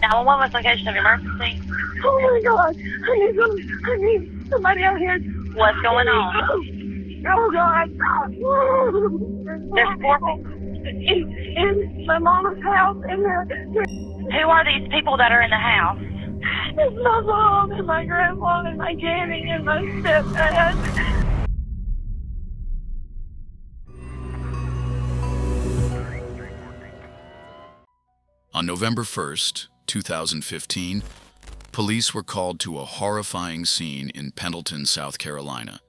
911 was location of emergency. Oh my God! I need somebody out here. What's going on? Oh God! There's 4 people. In my mama's house, and Who are these people that are in the house? it's my mom and my grandma and my granny and my stepdad. On November 1st, 2015, police were called to a horrifying scene in Pendleton, South Carolina.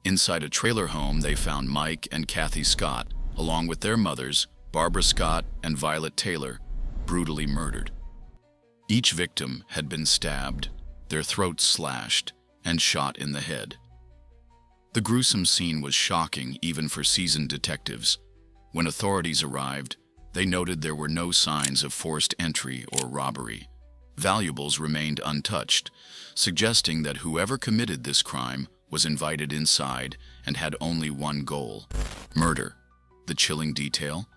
Inside a trailer home, they found Mike and Kathy Scott, along with their mothers, Barbara Scott and Violet Taylor, brutally murdered. Each victim had been stabbed, their throats slashed, and shot in the head. The gruesome scene was shocking even for seasoned detectives. When authorities arrived, they noted there were no signs of forced entry or robbery. Valuables remained untouched, suggesting that whoever committed this crime was invited inside and had only one goal: murder. The chilling detail?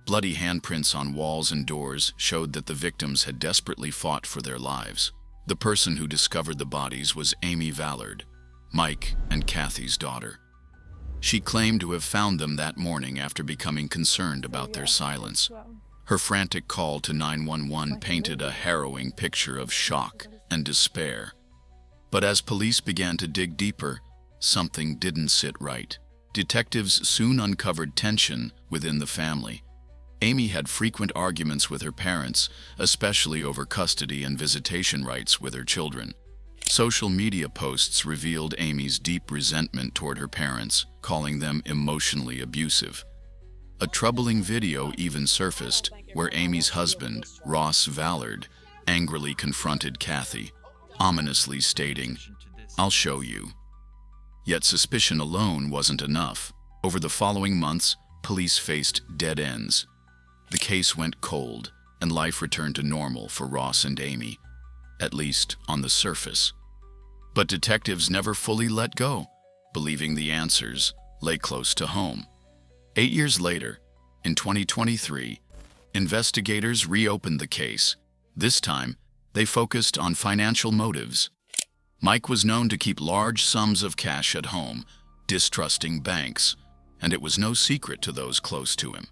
Bloody handprints on walls and doors showed that the victims had desperately fought for their lives. The person who discovered the bodies was Amy Vallard, Mike and Kathy's daughter. She claimed to have found them that morning after becoming concerned about their silence. Her frantic call to 911 painted a harrowing picture of shock and despair. But as police began to dig deeper, something didn't sit right. Detectives soon uncovered tension within the family. Amy had frequent arguments with her parents, especially over custody and visitation rights with her children. Social media posts revealed Amy's deep resentment toward her parents, calling them emotionally abusive. A troubling video even surfaced where Amy's husband, Ross Vallard, angrily confronted Kathy, ominously stating, "I'll show you." Yet suspicion alone wasn't enough. Over the following months, police faced dead ends. The case went cold, and life returned to normal for Ross and Amy, at least on the surface. But detectives never fully let go, believing the answers lay close to home. 8 years later, in 2023, investigators reopened the case. This time, they focused on financial motives. Mike was known to keep large sums of cash at home, distrusting banks, and it was no secret to those close to him.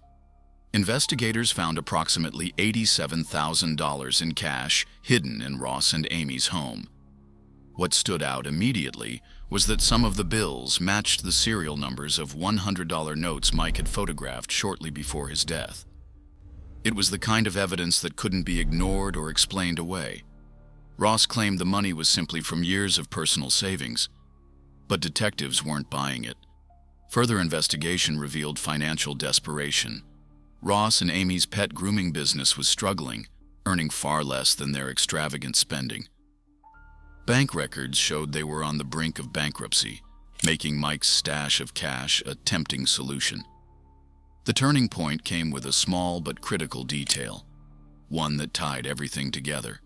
Investigators found approximately $87,000 in cash hidden in Ross and Amy's home. What stood out immediately was that some of the bills matched the serial numbers of $100 notes Mike had photographed shortly before his death. It was the kind of evidence that couldn't be ignored or explained away. Ross claimed the money was simply from years of personal savings, but detectives weren't buying it. Further investigation revealed financial desperation. Ross and Amy's pet grooming business was struggling, earning far less than their extravagant spending. Bank records showed they were on the brink of bankruptcy, making Mike's stash of cash a tempting solution. The turning point came with a small but critical detail, one that tied everything together.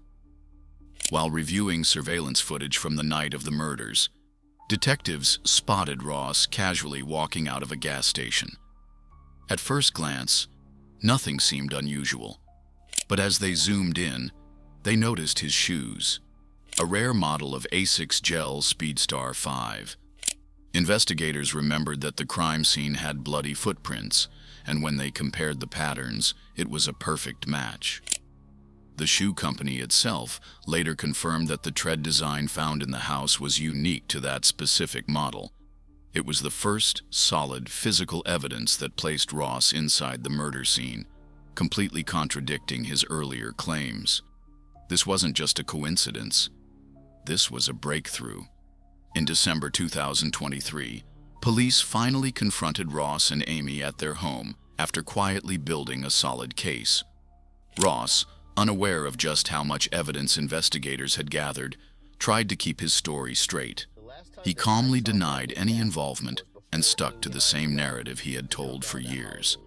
While reviewing surveillance footage from the night of the murders, detectives spotted Ross casually walking out of a gas station. At first glance, nothing seemed unusual, but as they zoomed in, they noticed his shoes, a rare model of Asics Gel Speedstar 5. Investigators remembered that the crime scene had bloody footprints, and when they compared the patterns, it was a perfect match. The shoe company itself later confirmed that the tread design found in the house was unique to that specific model. It was the first solid physical evidence that placed Ross inside the murder scene, completely contradicting his earlier claims. This wasn't just a coincidence. This was a breakthrough. In December 2023, police finally confronted Ross and Amy at their home after quietly building a solid case. Ross, unaware of just how much evidence investigators had gathered, tried to keep his story straight. He calmly denied any involvement and stuck to the same narrative he had told for years.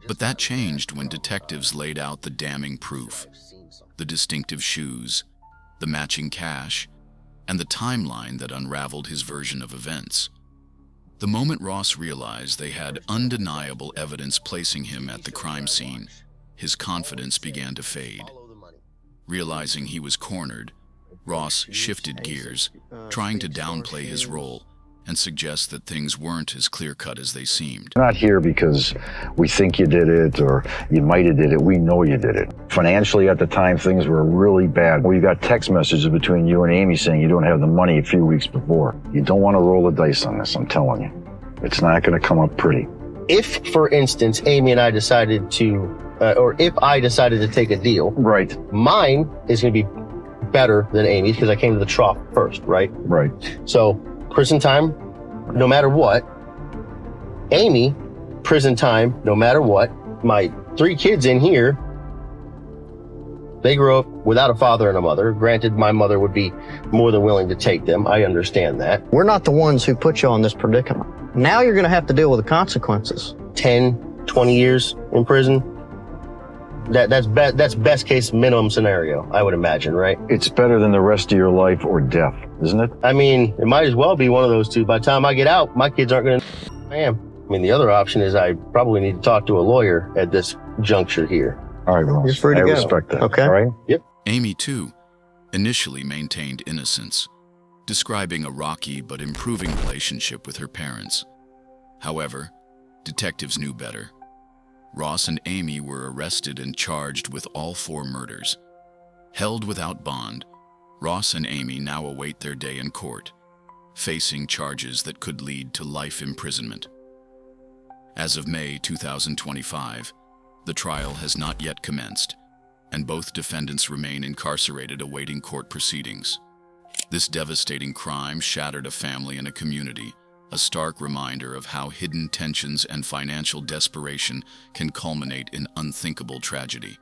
But that changed when detectives laid out the damning proof: the distinctive shoes, the matching cash, and the timeline that unraveled his version of events. The moment Ross realized they had undeniable evidence placing him at the crime scene, his confidence began to fade. Realizing he was cornered, Ross shifted gears, trying to downplay his role and suggest that things weren't as clear-cut as they seemed. We're not here because we think you did it or you might have did it. We know you did it. Financially, at the time, things were really bad. We got text messages between you and Amy saying you don't have the money a few weeks before. You don't want to roll the dice on this, I'm telling you. It's not going to come up pretty. If, for instance, Amy and I decided to, or if I decided to take a deal, Right, mine is going to be better than Amy's because I came to the trough first, right? right. So prison time, no matter what. Amy, prison time, no matter what. My 3 kids in here, they grew up without a father and a mother. Granted, my mother would be more than willing to take them. I understand that. We're not the ones who put you on this predicament. Now you're going to have to deal with the consequences. 10, 20 years in prison. That's best case minimum scenario, I would imagine, right? It's better than the rest of your life or death, isn't it? I mean, it might as well be one of those two. By the time I get out, my kids aren't going to I am. I mean, the other option is I probably need to talk to a lawyer at this juncture here. All right, Ross. You're free to I go. respect that. Okay. All right? Yep. Amy, too, initially maintained innocence, describing a rocky but improving relationship with her parents. However, detectives knew better. Ross and Amy were arrested and charged with all 4 murders. Held without bond, Ross and Amy now await their day in court, facing charges that could lead to life imprisonment. As of May 2025, the trial has not yet commenced, and both defendants remain incarcerated awaiting court proceedings. This devastating crime shattered a family and a community, a stark reminder of how hidden tensions and financial desperation can culminate in unthinkable tragedy.